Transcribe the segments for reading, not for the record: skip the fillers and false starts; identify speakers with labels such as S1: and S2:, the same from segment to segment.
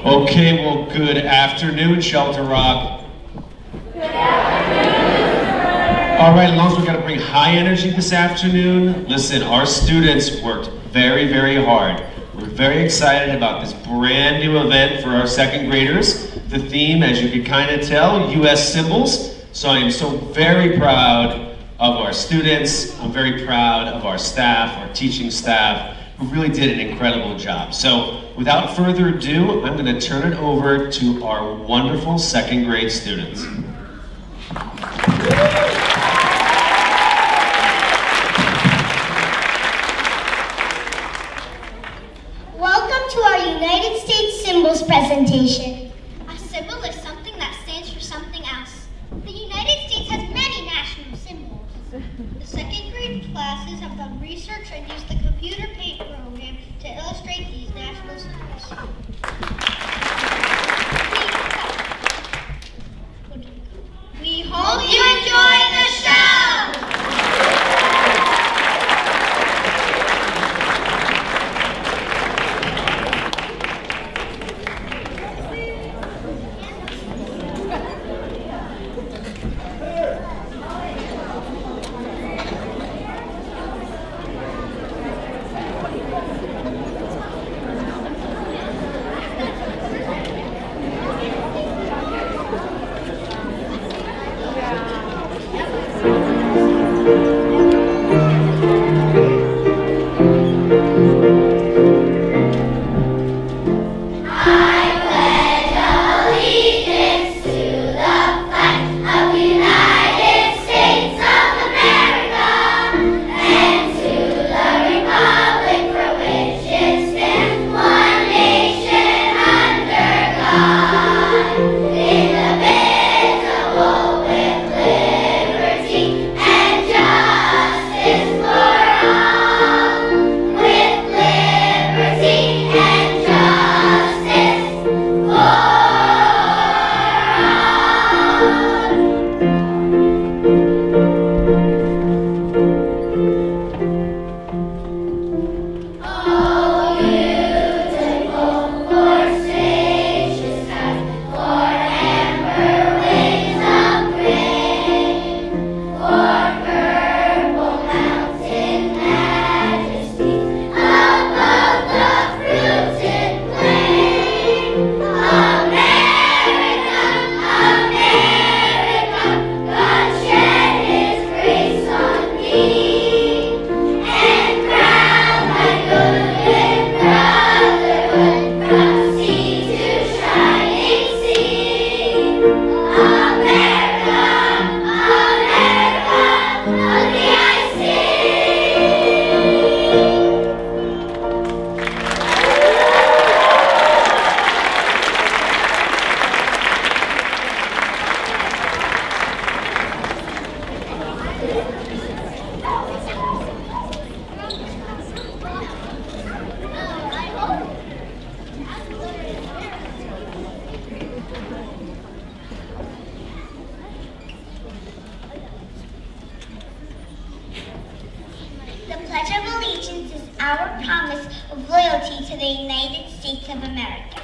S1: Okay, well, good afternoon, Shelter Rock.
S2: Good afternoon.
S1: All right, as long as we got to bring high energy this afternoon, listen, our students worked very, very hard. We're very excited about this brand new event for our second graders. The theme, as you can kind of tell, U.S. symbols. So I am so very proud of our students. I'm very proud of our staff, our teaching staff, who really did an incredible job. So without further ado, I'm going to turn it over to our wonderful second grade students.
S2: Welcome to our United States symbols presentation.
S3: A symbol is something that stands for something else. The United States has many national symbols. The second grade classes have done research and used the computer paint program to illustrate these national symbols. We hope you enjoy the show!
S2: The Pledge of Allegiance is our promise of loyalty to the United States of America.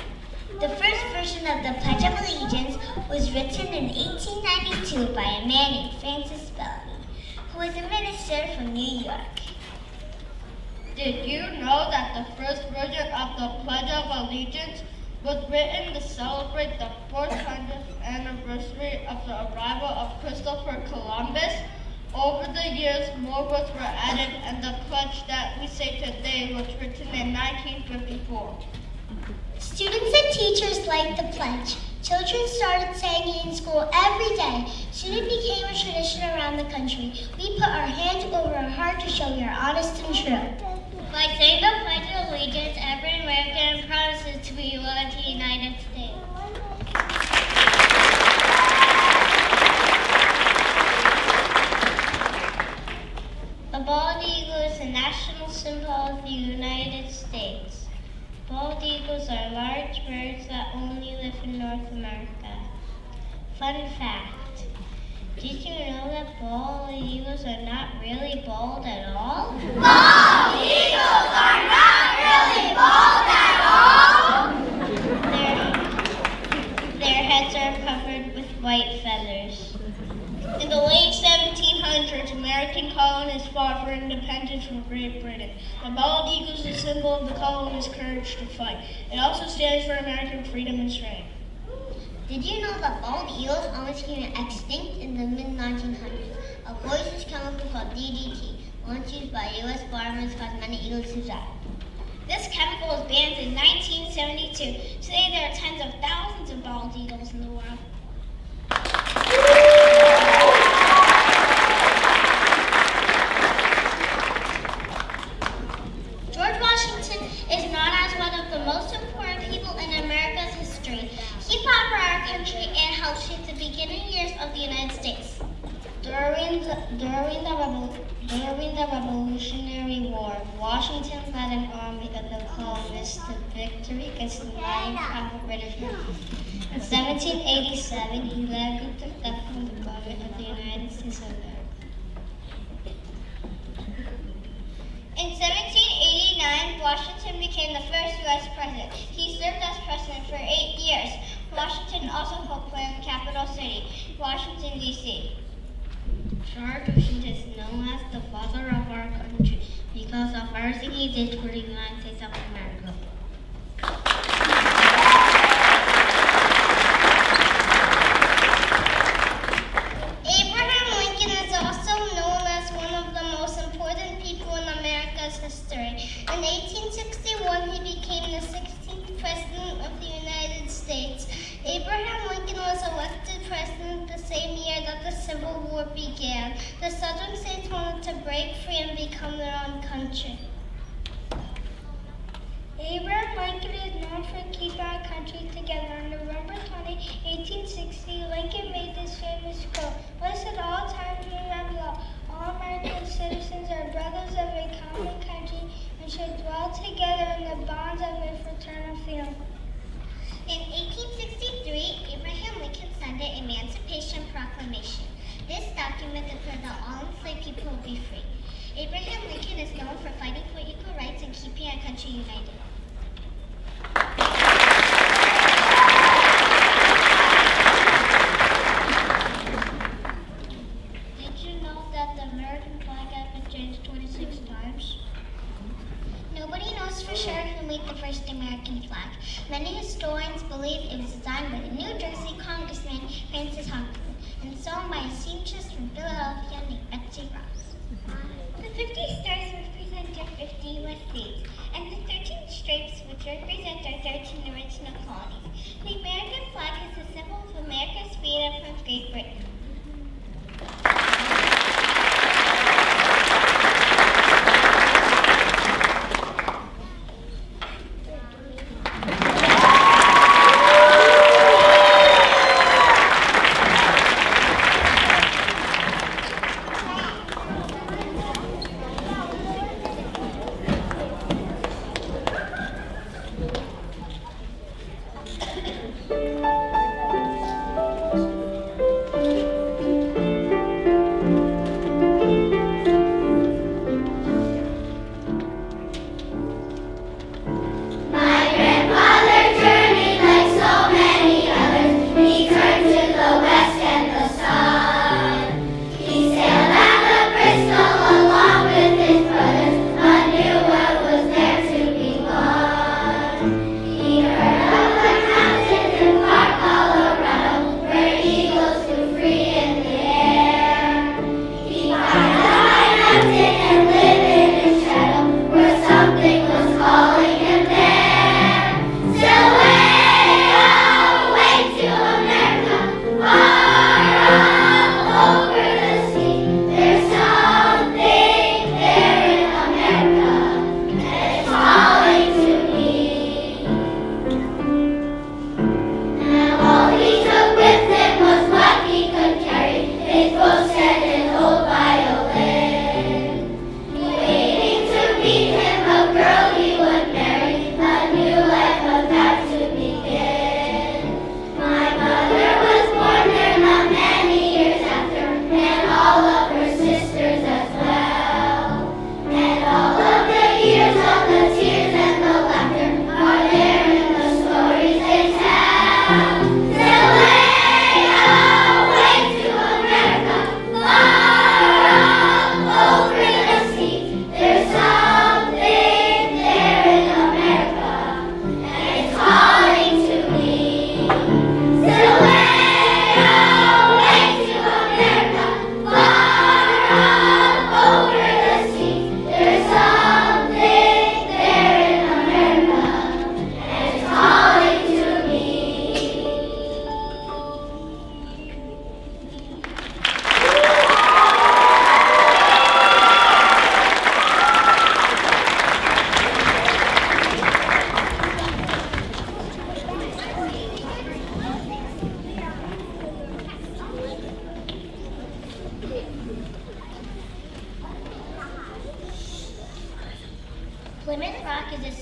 S2: The first version of the Pledge of Allegiance was written in 1892 by a man named Francis Bellamy, who was a minister from New York.
S3: Did you know that the first version of the Pledge of Allegiance was written to celebrate the 400th anniversary of the arrival of Christopher Columbus? Over the years, more words were added, and the pledge that we say today was written in 1954.
S2: Students and teachers liked the pledge. Children started saying it in school every day. Soon it became a tradition around the country. We put our hand over our heart to show we are honest and true.
S3: By saying the Pledge of Allegiance, every American promises to be loyal to the United States. The bald eagle is the national symbol of the United States. Bald eagles are large birds that only live in North America. Fun fact, did you know that bald eagles are not really bald at all?
S2: Bald eagles are not really bald at all.
S3: Their white feathers. In the late 1700s, American colonists fought for independence from Great Britain. The bald eagle is a symbol of the colonists' courage to fight. It also stands for American freedom and strength.
S2: Did you know that bald eagles almost became extinct in the mid-1900s? A poisonous chemical called DDT, once used by U.S. farmers, caused many eagles to die. This chemical was banned in 1972. Today there are tens of thousands of bald eagles in the world. George Washington is known as one of the most important people in America's history. He fought for our country and helped shape the beginning years of the United States. During the Revolutionary War, Washington led an army of the colonists to victory against the lying powerful British rule. In 1787, he led a group to theft from the government of the United States of America. In 1789, Washington became the first U.S. president. He served as president for 8 years. Washington also helped plan the capital city, Washington, D.C. George Washington is known as the father of our country because of everything he did for the United States of America. Abraham Lincoln is also known as one of the most important people in America's history. In 1861, he became the 16th President of the United States. Abraham Lincoln was elected president the same year that the Civil War began. The southern states wanted to break free and become their own country. Abraham Lincoln is known for keeping our country together. On November 20, 1860, Lincoln made this famous quote, "Let us at all times remember, all American citizens are brothers of a common country and should dwell together in the bonds of a fraternal feeling." In 1863, Abraham Lincoln signed the Emancipation Proclamation. This document declared that all enslaved people will be free. Abraham Lincoln is known for fighting for equal rights and keeping our country united. Did you know that the American flag has been changed 26 times? Nobody knows for sure who made the first American flag. Many historians believe it was designed by the New Jersey Congressman Francis Hopkins and sewn by a seamstress from Philadelphia named Betsy Ross. The 50 stars represent our 50 U.S. states, and the 13 stripes which represent our 13 original colonies. The American flag is the symbol of America's freedom from Great Britain.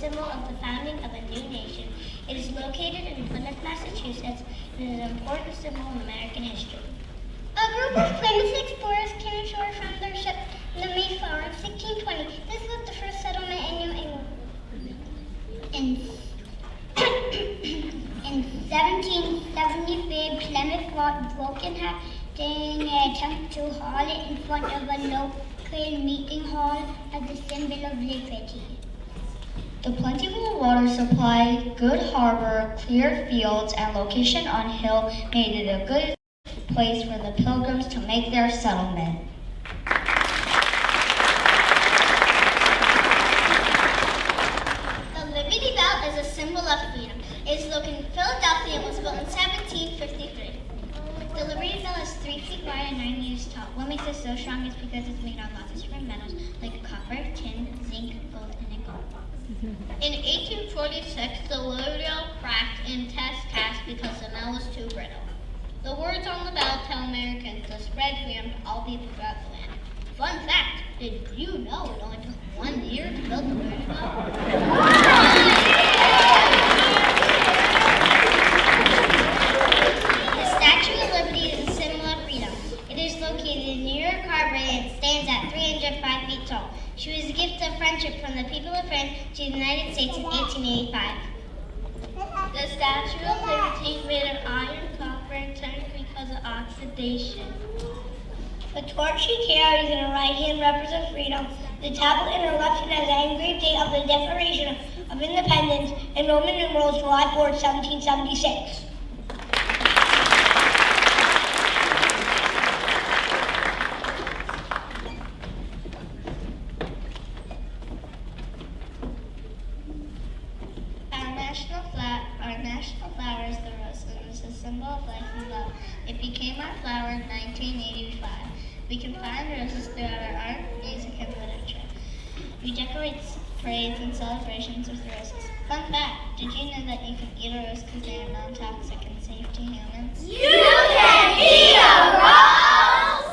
S2: symbol of the founding of a new nation. It is located in Plymouth, Massachusetts, and is an important symbol in American history. A group of Plymouth explorers came ashore from their ship, the Mayflower, in 1620. This was the first settlement in New England. In 1773, Plymouth Rock broke in half during an attempt to haul it in front of a local meeting hall as a symbol of liberty.
S4: The plentiful water supply, good harbor, clear fields, and location on hill made it a good place for the pilgrims to make their settlement.
S2: The Liberty Bell is a symbol of freedom. It is located in Philadelphia and was built in 1753. The Liberty Bell is 3 feet wide and 9 meters tall. What makes it so strong is because it's made of lots of different metals like copper, tin, zinc, gold, and nickel.
S3: In 1846, the Liberty Bell cracked in test cast because the metal was too brittle. The words on the bell tell Americans to spread freedom to all people throughout the land. Fun fact, did you know it only took 1 year to build the Liberty Bell?
S2: The Statue of Liberty is a symbol of freedom. It is located in New York Harbor and it stands at 305 feet tall. She was a gift of friendship from the people of France to the United States in 1885.
S3: The Statue of Liberty is made of iron, copper, and tin because of oxidation.
S2: The torch she carries in her right hand represents freedom. The tablet in her left hand has an engraved date of the Declaration of Independence in Roman numerals, July 4, 1776.
S3: Our national flower is the rose, and it's a symbol of life and love. It became our flower in 1985. We can find roses throughout our art, music, and literature. We decorate parades and celebrations with roses. Fun fact, did you know that you can eat a rose because they are non-toxic and safe to humans?
S2: You can eat a rose!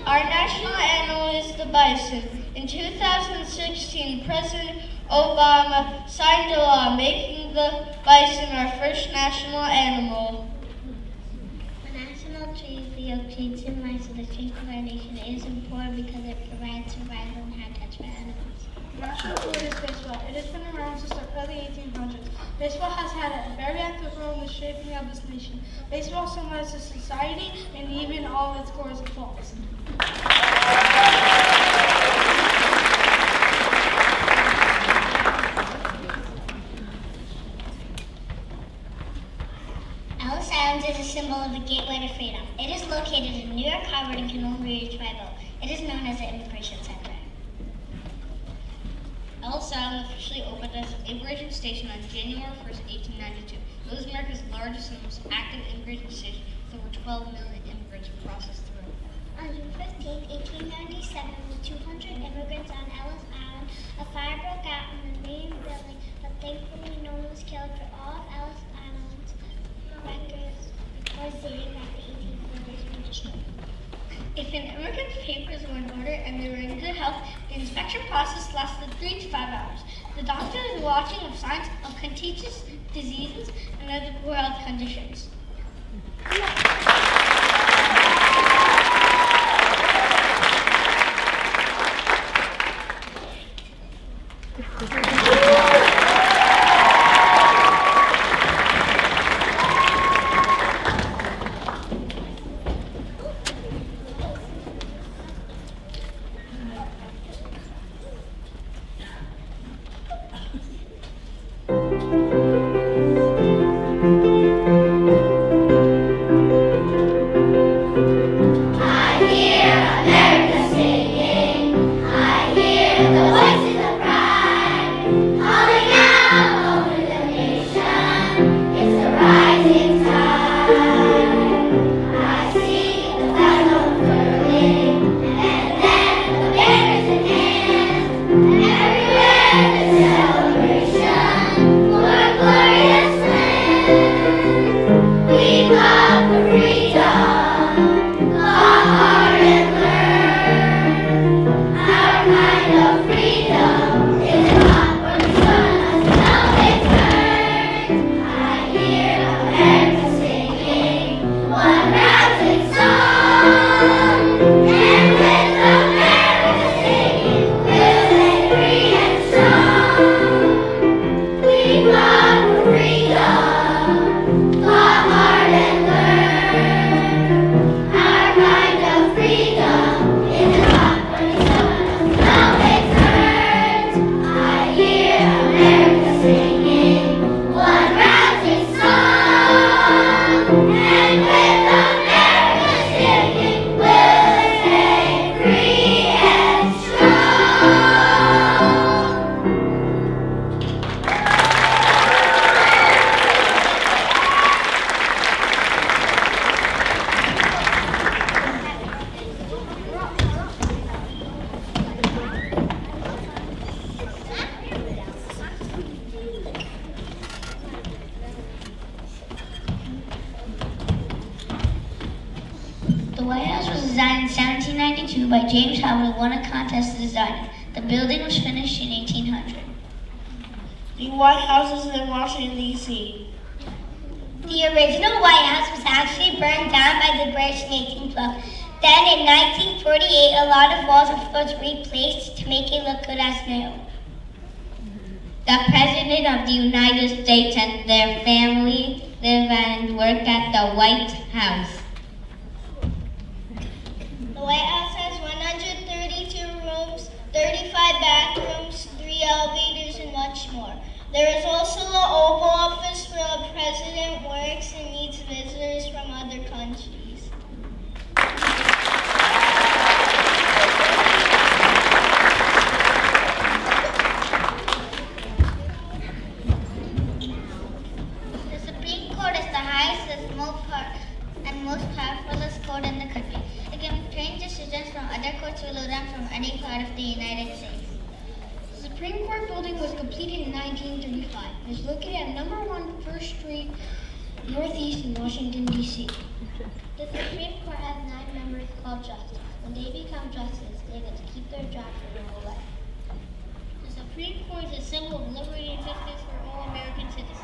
S3: Our national animal is the bison. In 2016, President Obama signed a law making the bison our first national animal.
S2: The national tree is the oak tree. It symbolizes the strength of our nation. It is important because it provides survival and habitats for animals.
S5: National sport is baseball. It has been around since the early 1800s. Baseball has had a very active role in the shaping of this nation. Baseball symbolizes society and even all of its scores and faults.
S2: Ellis Island is a symbol of the gateway to freedom. It is located in New York Harbor and can only be reached by boat. It is known as the Immigration Center.
S3: Ellis Island officially opened as an immigration station on January 1st, 1892. It was America's largest and most active immigration station with over 12 million immigrants processed through it.
S2: On June 15, 1897, with 200 immigrants on Ellis Island, a fire broke out in the main building, but thankfully no one was killed. For all of Ellis Island's records record dating back to 1840s were destroyed.
S3: If an immigrant's papers were in order and they were in good health, the inspection process lasted 3 to 5 hours. The doctor is watching for signs of contagious diseases and other poor health conditions.
S4: 1892 by James Howard, who won a contest to design it. The building was finished in 1800.
S3: The White House is in Washington, D.C.
S2: The original White House was actually burned down by the British in 1812. Then in 1948, a lot of walls and floors were replaced to make it look good as new.
S4: The President of the United States and their family live and work at the White House.
S2: The White House has 132 rooms, 35 bathrooms, 3 elevators, and much more. There is also the Oval Office where the President works and meets visitors from other countries. The Supreme Court is the highest and most powerful court in the country. It can change decisions from other courts below them from any part of the United States.
S6: The Supreme Court building was completed in 1935. It is located at number 1 First Street, Northeast in Washington, D.C.
S2: The Supreme Court has 9 members called justices. When they become justices, they get to keep their job for their whole life. The Supreme Court is a symbol of liberty and justice for all American citizens.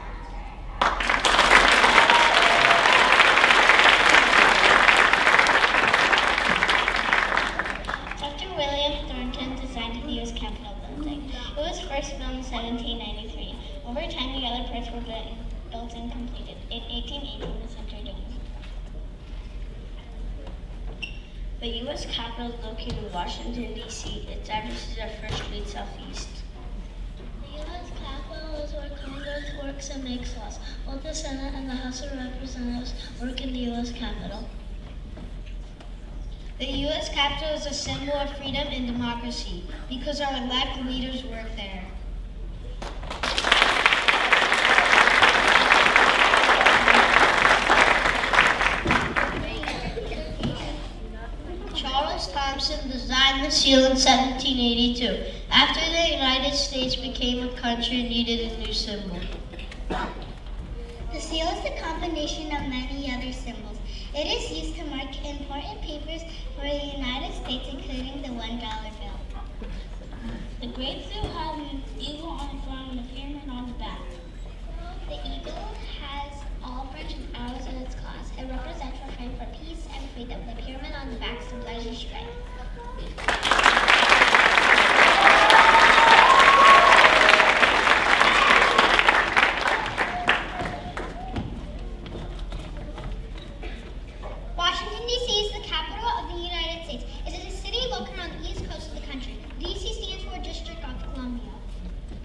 S2: Dr. William Thornton designed the U.S. Capitol building. It was first built in 1793. Over time, the other parts were built and completed. In 1818, the center dome. The U.S. Capitol is located in Washington, D.C. Its address is at First Street Southeast. The U.S. Capitol is where Congress works and makes laws. Both the Senate and the House of Representatives work in the U.S. Capitol. The U.S. Capitol is a symbol of freedom and democracy because our elected leaders work there. Charles Thompson designed the seal in 1782. After the United States became a country, it needed a new symbol. The seal is a combination of many other symbols. It is used to mark important papers for the United States, including the $1 bill. The Great Seal has an eagle on the front and a pyramid on the back. The eagle has olive branch and arrows in its claws. It represents our fight for peace and freedom. The pyramid on the back symbolizes strength. Washington, D.C. is the capital of the United States. It is a city located on the east coast of the country. D.C. stands for District of Columbia.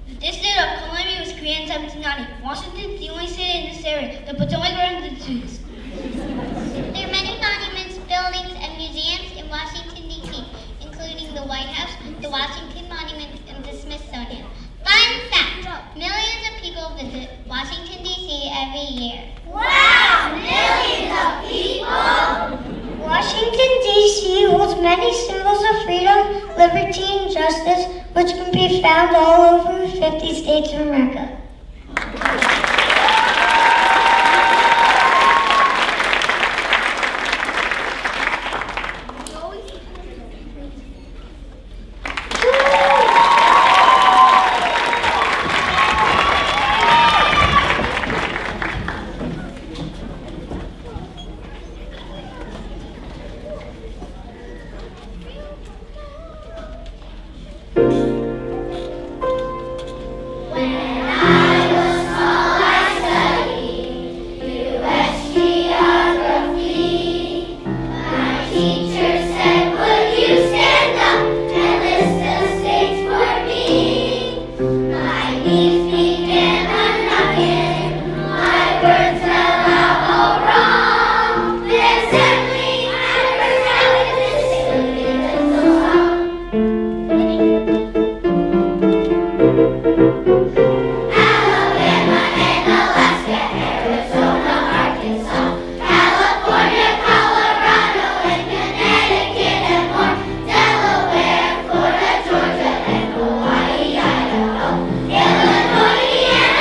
S2: The District of Columbia was created in 1790. Washington is the only city in this area. The Potomac runs the twos. There are many monuments, buildings, and museums in Washington, D.C., including the White House, the Washington Monument, and the Smithsonian. Fun fact, millions of people visit Washington, D.C. every year. Wow! Millions of people! Washington, D.C. holds many symbols of freedom, liberty, and justice, which can be found all over 50 states of America. Illinois,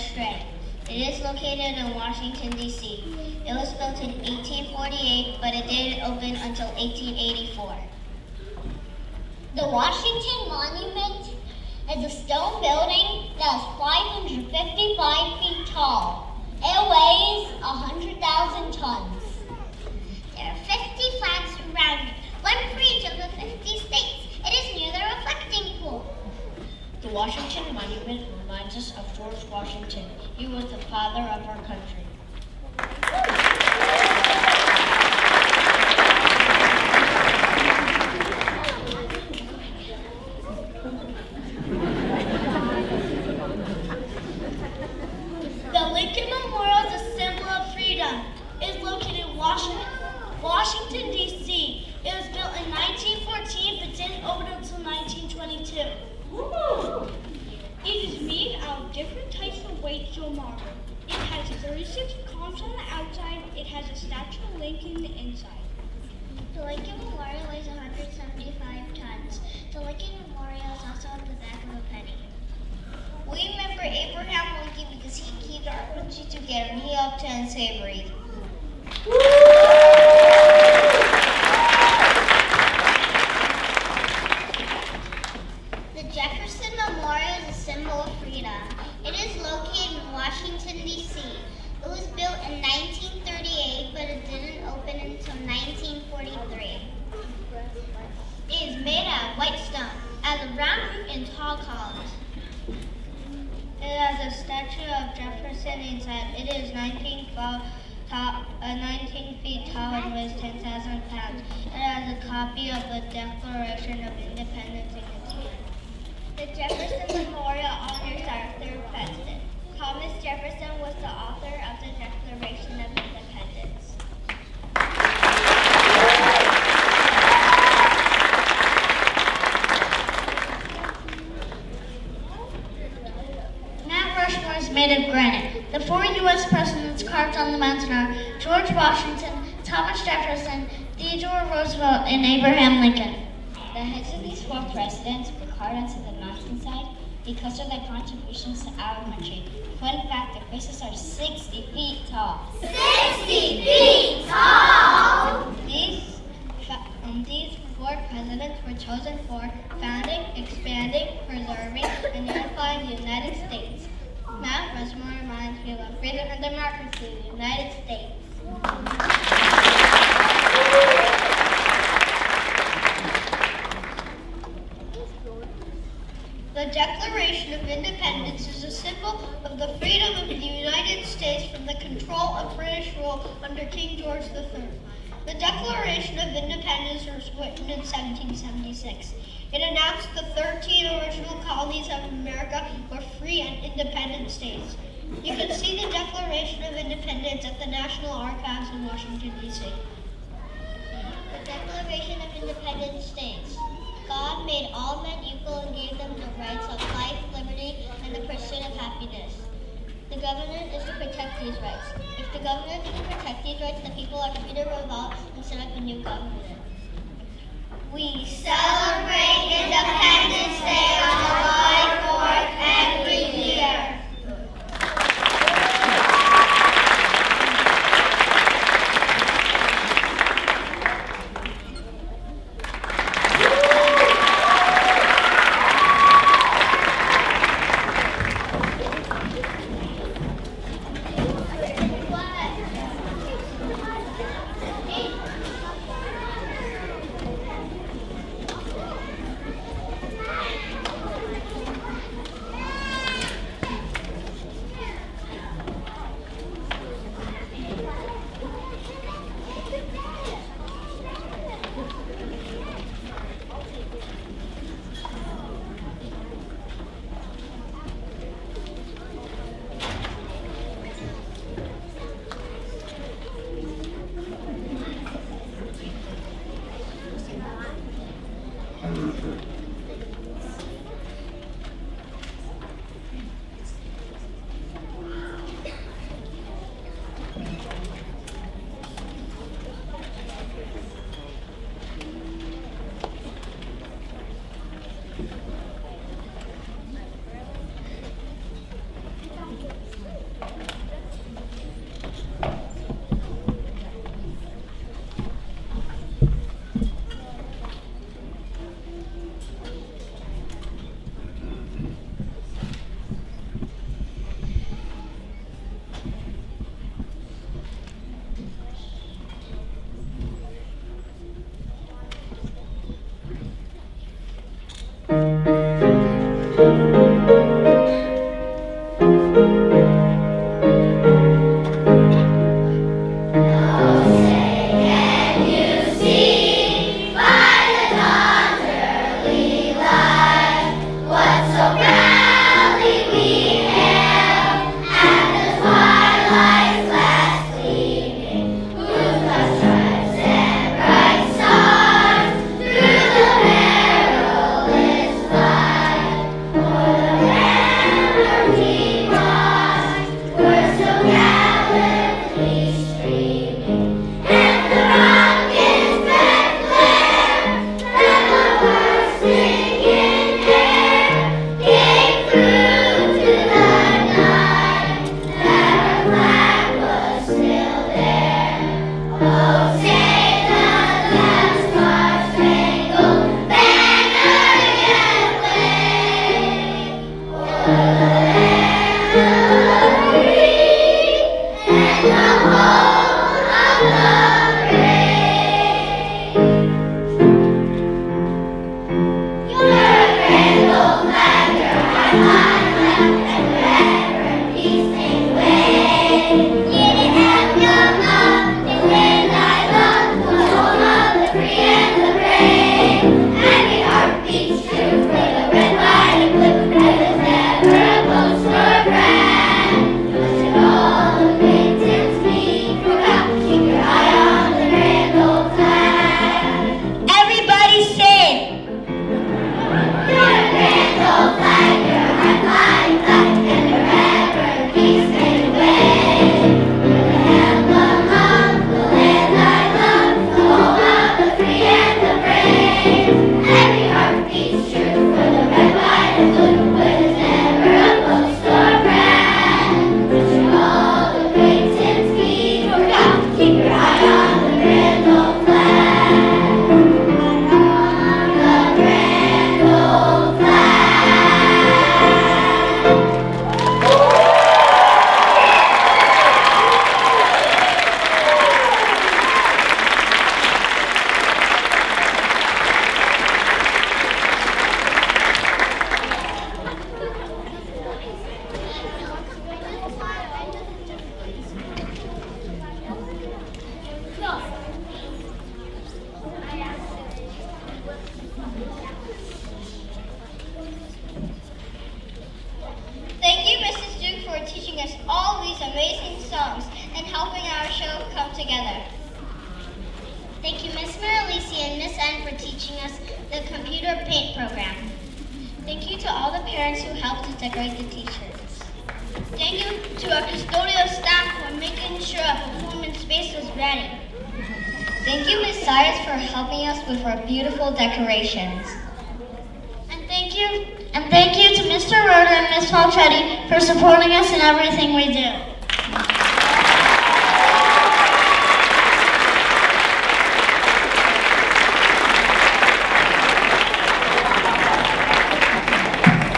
S4: astray. It is located in Washington, D.C. It was built in 1848, but it didn't open until 1884.
S2: The Washington Monument is a stone building that is 555 feet tall. It weighs 100,000 tons. There are 50 flags around it, one for each of the 50 states. It is near the reflecting pool.
S4: The Washington Monument reminds us of George Washington. He was the father of our country.
S3: The Lincoln Memorial is a symbol of freedom. It is located in Washington, D.C. It was built in 1914 but didn't open until 1922. It is made out of different types of white marble. It has 36 columns on the outside. It has a statue of Lincoln in the inside.
S2: The Lincoln Memorial weighs 175 tons. The Lincoln Memorial is also on the back of a penny. We remember Abraham Lincoln because he kept our country together. He helped end slavery. The Jefferson Memorial is a symbol of freedom. It is located in Washington, D.C. It was built in 1938, but it didn't open until 1943. It is made out of white stone, has a round roof and tall columns.
S4: It has a statue of Jefferson inside. It is 19 feet tall and weighs 10,000 pounds. It has a copy of the Declaration of Independence in its hand.
S2: The Jefferson Memorial honors our third president. Thomas Jefferson was the author of the Declaration of Independence.
S4: Mount Rushmore is made of granite. The 4 U.S. presidents carved on the mountain are George Washington, Thomas Jefferson, Theodore Roosevelt, and Abraham Lincoln. The heads of these 4 presidents were carved onto the mountainside because of their contributions to our country. Fun fact, their faces are 60 feet tall.
S2: 60 feet tall!
S4: These 4 presidents were chosen for founding, expanding, preserving, and unifying the United States. Mount Rushmore reminds me of freedom and democracy in the United States.
S3: The Declaration of Independence is a symbol of the freedom of the United States from the control of British rule under King George III. The Declaration of Independence was written in 1776. It announced the 13 original colonies of America were free and independent states. You can see the Declaration of Independence at the National Archives in Washington, D.C.
S2: The Declaration of Independence states, God made all men equal and gave them the rights of life, liberty, and the pursuit of happiness. The government is to protect these rights. If the government doesn't protect these rights, the people are free to revolt and set up a new government. We celebrate Independence Day on July 4th every year.
S4: computer paint program. Thank you to all the parents who helped to decorate the t-shirts.
S3: Thank you to our custodial staff for making sure our performance space was ready.
S4: Thank you, Ms. Cyrus, for helping us with our beautiful decorations. And thank you to Mr. Roder and Ms. Falchetti for supporting us in everything we do.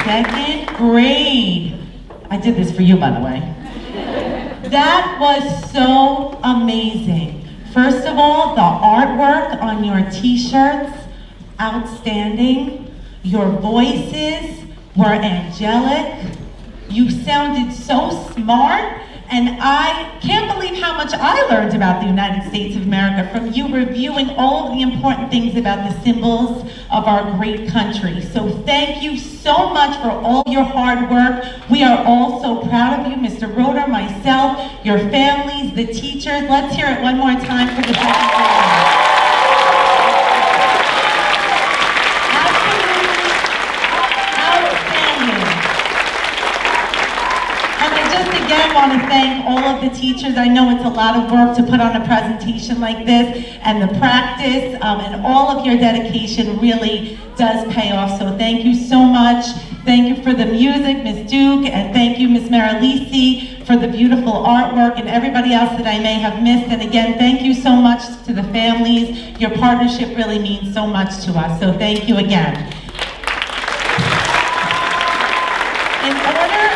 S7: Second grade. I did this for you, by the way. That was so amazing. First of all, the artwork on your t-shirts, outstanding. Your voices were angelic. You sounded so smart, and I can't believe how much I learned about the United States of America from you reviewing all of the important things about the symbols of our great country. So thank you so much for all your hard work. We are all so proud of you, Mr. Roder, myself, your families, the teachers. Let's hear it one more time for the second grade. Again, want to thank all of the teachers. I know it's a lot of work to put on a presentation like this, and the practice and all of your dedication really does pay off. So thank you so much. Thank you for the music, Ms. Duke, and thank you, Ms. Marilisi, for the beautiful artwork, and everybody else that I may have missed. And again, thank you so much to the families. Your partnership really means so much to us. So thank you again. In order,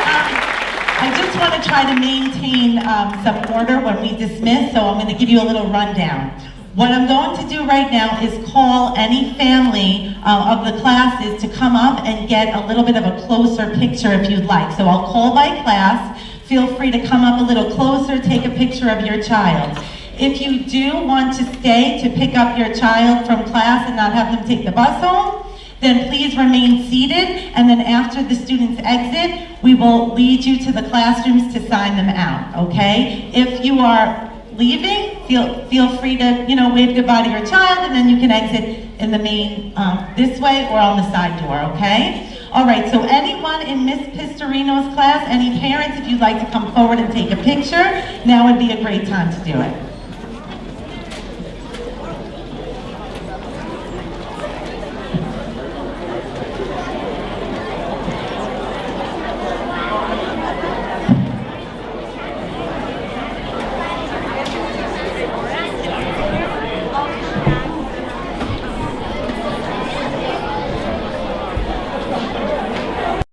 S7: I just want to try to maintain some order when we dismiss, so I'm going to give you a little rundown. What I'm going to do right now is call any family of the classes to come up and get a little bit of a closer picture if you'd like. So I'll call by class. Feel free to come up a little closer, take a picture of your child. If you do want to stay to pick up your child from class and not have them take the bus home, then please remain seated, and then after the students exit, we will lead you to the classrooms to sign them out, okay? If you are leaving, feel free to, wave goodbye to your child, and then you can exit in the main, this way or on the side door, okay? All right, so anyone in Miss Pistorino's class, any parents, if you'd like to come forward and take a picture, now would be a great time to do it.